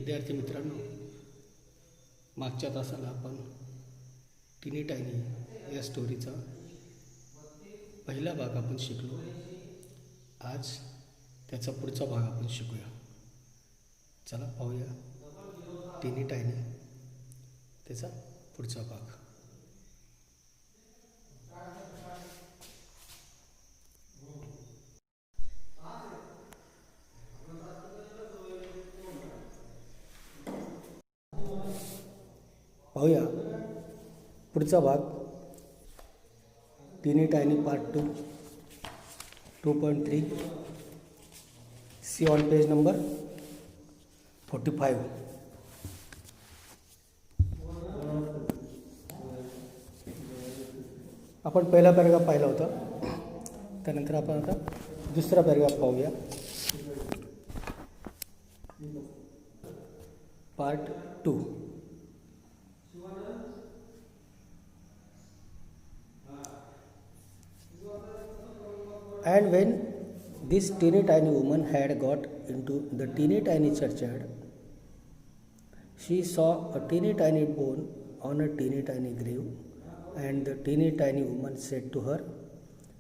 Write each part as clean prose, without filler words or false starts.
विद्यार्थी मित्रांनो, मागच्या तासाला आपण टिनी टायनी या स्टोरीचा पहिला भाग आपण शिकलो. आज त्याचा पुढचा भाग आपण शिकूया. चला पाहूया टिनी टायनी त्याचा पुढचा भाग. पाहूया पुढचा भाग teeny tiny part 2.3. See on page number 45. आपण पहिला पॅराग्राफ पाहिला होता, त्यानंतर आपण आता दुसरा पॅराग्राफ पाहूया. Part 2. And when this teeny tiny woman had got into the teeny tiny churchyard, she saw a teeny tiny bone on a teeny tiny grave, and the teeny tiny woman said to her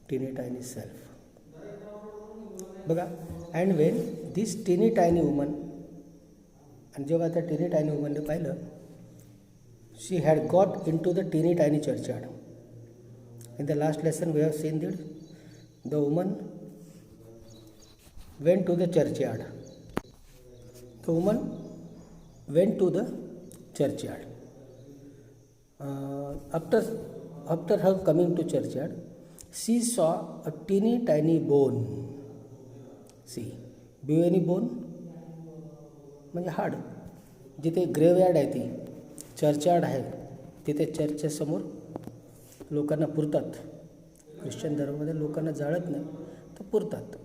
teeny tiny self. बघा, and when this teeny tiny woman, आणि जेव्हा त्या teeny tiny woman ने पाहिलं, she had got into the teeny tiny churchyard. In the last lesson we have seen that the woman went to the churchyard. The woman went to the churchyard. After her coming to churchyard, she saw a teeny tiny bone. See, any bone म्हणजे हाड. जिथे graveyard आहे, ती churchyard आहे, तिथे चर्चच्या समोर लोकांना पुरतात. ख्रिश्चन धर्मामध्ये लोकांना जाळत नाही, तर पुरतात.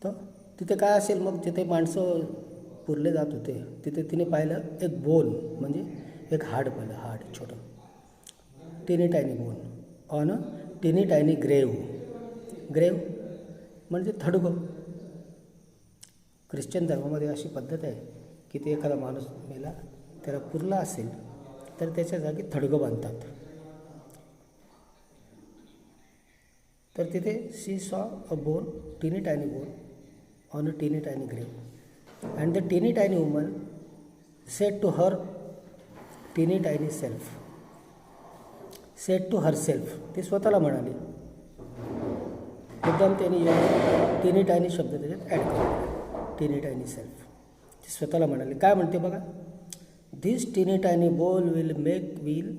तर तिथे काय असेल मग, जिथे माणसं पुरले जात होते तिथे तिने पाहिलं एक बोन, म्हणजे एक हाड पाहिलं. हाड छोटं, tiny tiny bone on a teeny tiny ग्रेव. ग्रेव म्हणजे थडगं. ख्रिश्चन धर्मामध्ये अशी पद्धत आहे की ते एखादा माणूस मेला, त्याला पुरला असेल तर त्याच्या जागी थडगं बांधतात. तर तिथे she saw a bone, teeny tiny bone on a teeny tiny grave, and the teeny tiny woman said to her teeny tiny self. Said to herself, ती स्वतःला म्हणाली. एकदम त्यांनी टिनी टायनी शब्द त्याच्यात ॲड केला. टिनी टायनी सेल्फ, ती स्वतःला म्हणाली. काय म्हणते बघा, this teeny tiny bowl will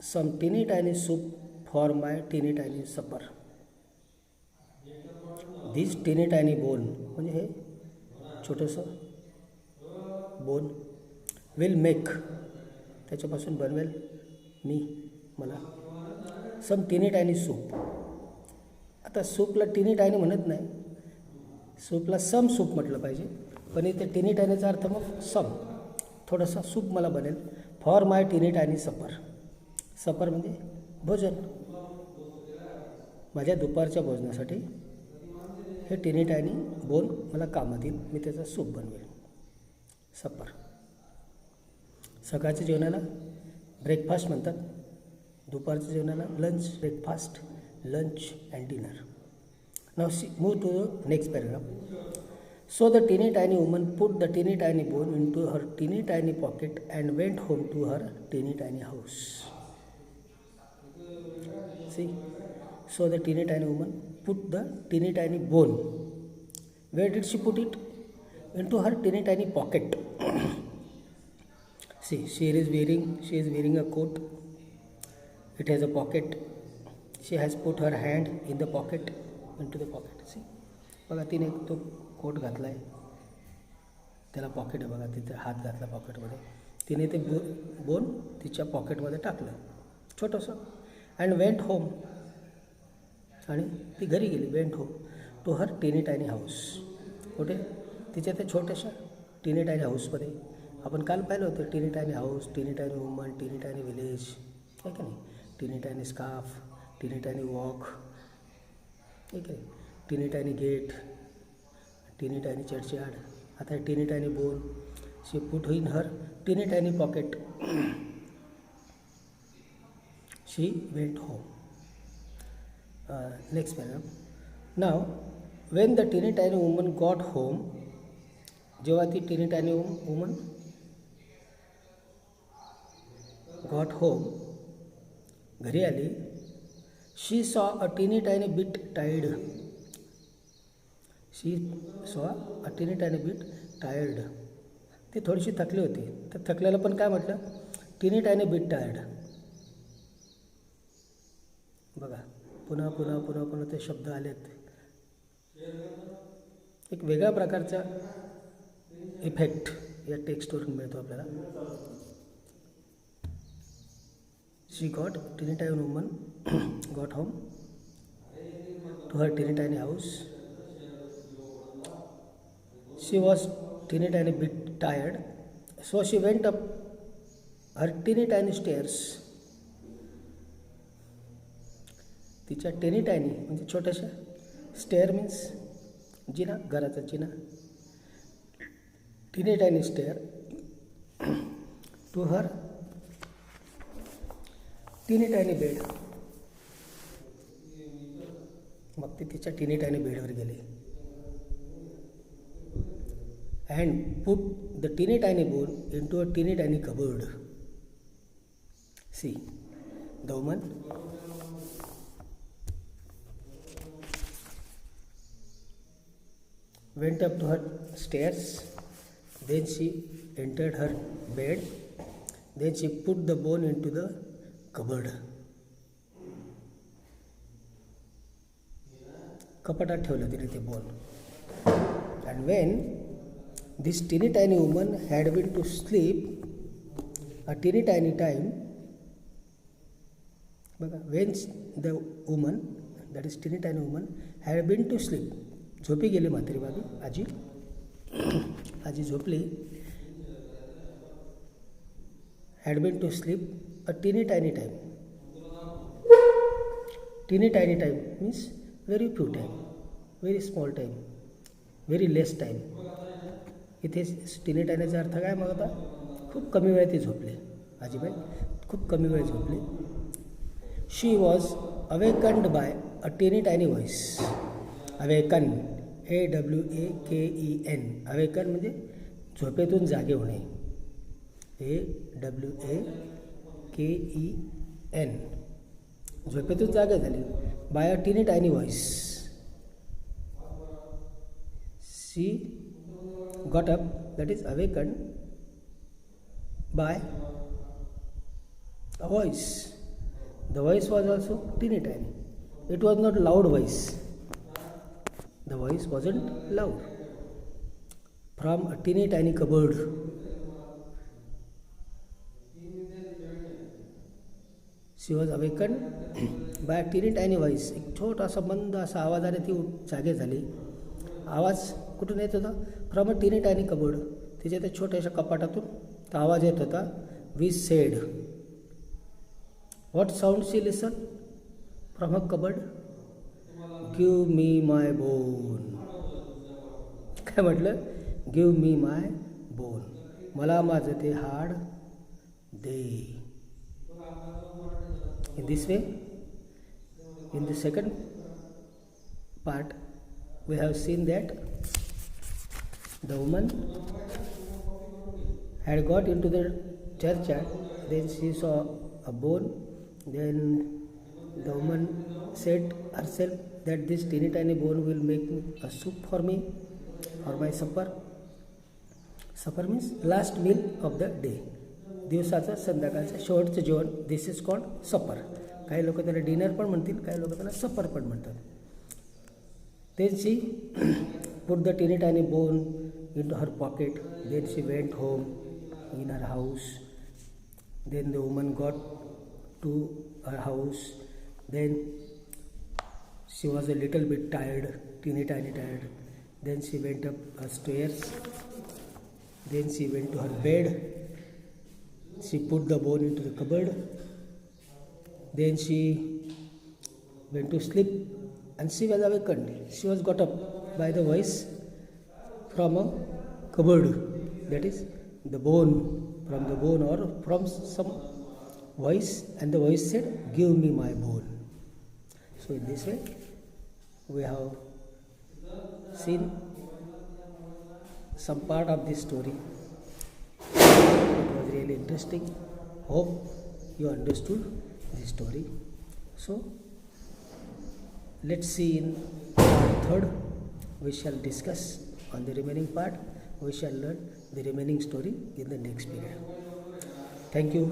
some teeny tiny soup for my teeny tiny supper. This teeny tiny bone म्हणजे हे छोटंसं बोन, विल मेक त्याच्यापासून बनवेल मला सम टिनी टायनी सूप. आता सूपला टिनी टायनी म्हणत नाही, सूपला सम सूप म्हटलं पाहिजे, पण इथे टिनी टायनीचा अर्थ मग सम, थोडंसं सूप मला बनेल. फॉर माय टिनी टायनी सपर. सपर म्हणजे भोजन. माझ्या दुपारच्या भोजनासाठी हे टिनी टायनी बोन मला कामात येईल, मी त्याचा सूप बनवेल. सपर. सकाळच्या जेवणाला ब्रेकफास्ट म्हणतात, दुपारच्या जेवणाला lunch. Breakfast, lunch and dinner. Now move to the next paragraph. So the teeny tiny woman put the teeny tiny bone into her teeny tiny pocket and went home to her teeny tiny house. See, so the teeny tiny woman put the teeny tiny bone. Where did she put it? Into her teeny tiny pocket. See, she is wearing a coat. It has a pocket. She has put her hand in the pocket, into the pocket. See, बघा, तिने तो coat घातला आहे, त्याला pocket आहे. बघा, तिथे हात घातला पॉकेटमध्ये. तिने ते बोन तिच्या पॉकेटमध्ये टाकलं छोटंसं. अँड वेंट होम, आणि ती घरी गेली. Went home to her teeny tiny house. कुठे? तिच्या त्या छोट्याशा टिनी टायनी हाऊसमध्ये. आपण काल पाहिलं होतं teeny tiny house, teeny tiny woman, teeny tiny village, आहे की नाही. Teeny tiny scarf, teeny tiny walk, ठीक आहे. Teeny tiny gate, teeny tiny churchyard. आता teeny tiny bone. She put in her teeny tiny pocket. She went home. Next paragraph. Now, when the teeny tiny woman got home, जेव्हा ती teeny tiny woman got home, घरी आली, she saw a teeny tiny bit tired. She saw a teeny tiny bit tired. ती थोडीशी थकली होती. तर थकल्याला पण काय म्हटलं? टीनी टायनी बिट टायर्ड. बघा, पुन्हा पुन्हा पुन्हा पुन्हा ते शब्द आलेत. एक वेगळ्या प्रकारचा इफेक्ट या टेक्स्टवरून मिळतो आपल्याला. She got teeny tiny woman got home to her teeny tiny house. She was teeny tiny bit tired, so she went up her teeny tiny stairs. तिच्या टेनी टायनी म्हणजे छोट्याशा, स्टेअर मीन्स जिना, घराचा जिना. टीनी tiny stair to her teeny tiny bed. मग ती तिच्या टीनी tiny बेडवर गेली. And put the teeny tiny bone into a teeny tiny cupboard. See, the woman went up to her stairs, then she entered her bed, then she put the bone into the cupboard. कपाटात ठेवलं तिने ते bone. And when this teeny tiny woman had been to sleep a teeny tiny time, when the woman, that is teeny tiny woman, had been to sleep, झोपी गेली म्हातारी बाबी, आजी झोपली. had been to sleep a teeny tiny time. Teeny tiny time means very few time, very small time, very less time. इथे टीनी टायनीचा अर्थ काय मग आता? खूप कमी वेळ ती झोपली. आजीबाई खूप कमी वेळ झोपली. शी वॉज अवेकन्ड बाय अ टीनी tiny voice. Awaken, AWAKEN. Awaken म्हणजे झोपेतून जागे होणे. AWAKEN. झोपेतून जागे झाली. बाय अ टीनी tiny voice. She got up, that is awakened by a voice. The voice was also teeny tiny. It was not loud voice. The voice wasn't loud. From a teeny tiny cupboard. She was awakened by a teeny tiny voice. एक छोटासा मंद असा आवाजाने ती जागे झाली. आवाज कुठून येत होता? फ्रॉम अ टीनी टायनी कबोर्ड. तिच्या त्या छोट्याशा कपाटातून तो आवाज येत होता. We said. What sound she listen from a cupboard? Give me my bone. काय म्हटलं? Give me my bone. मला माझं ते हाड दे. In this way, in the second part, we have seen that the woman had got into the churchyard. Then she saw a bone. Then the woman said herself that this teeny tiny bone will make a soup for me for my supper. Supper means last meal of the day. दिवसाचं संध्याकाळचं शेवटचं जेवण. दिस is called सपर. काही लोक त्याला dinner पण म्हणतील, काही लोक त्याला सपर पण म्हणतात. Then she put the teeny tiny bone into her pocket. Then she went home in her house. Then the woman got to her house. Then she was a little bit tired, teeny tiny tired. Then she went up her stairs. Then she went to her bed. She put the bone into the cupboard. Then she went to sleep. And she was awakened. She was got up by the voice from a cupboard. That is the bone, from the bone or from some voice, and the voice said, "Give me my bone." So in this way, we have seen some part of this story. It was really interesting. Hope you understood this story. So let's see in part third. We shall discuss on the remaining part. We shall learn the remaining story in the next period. Thank you.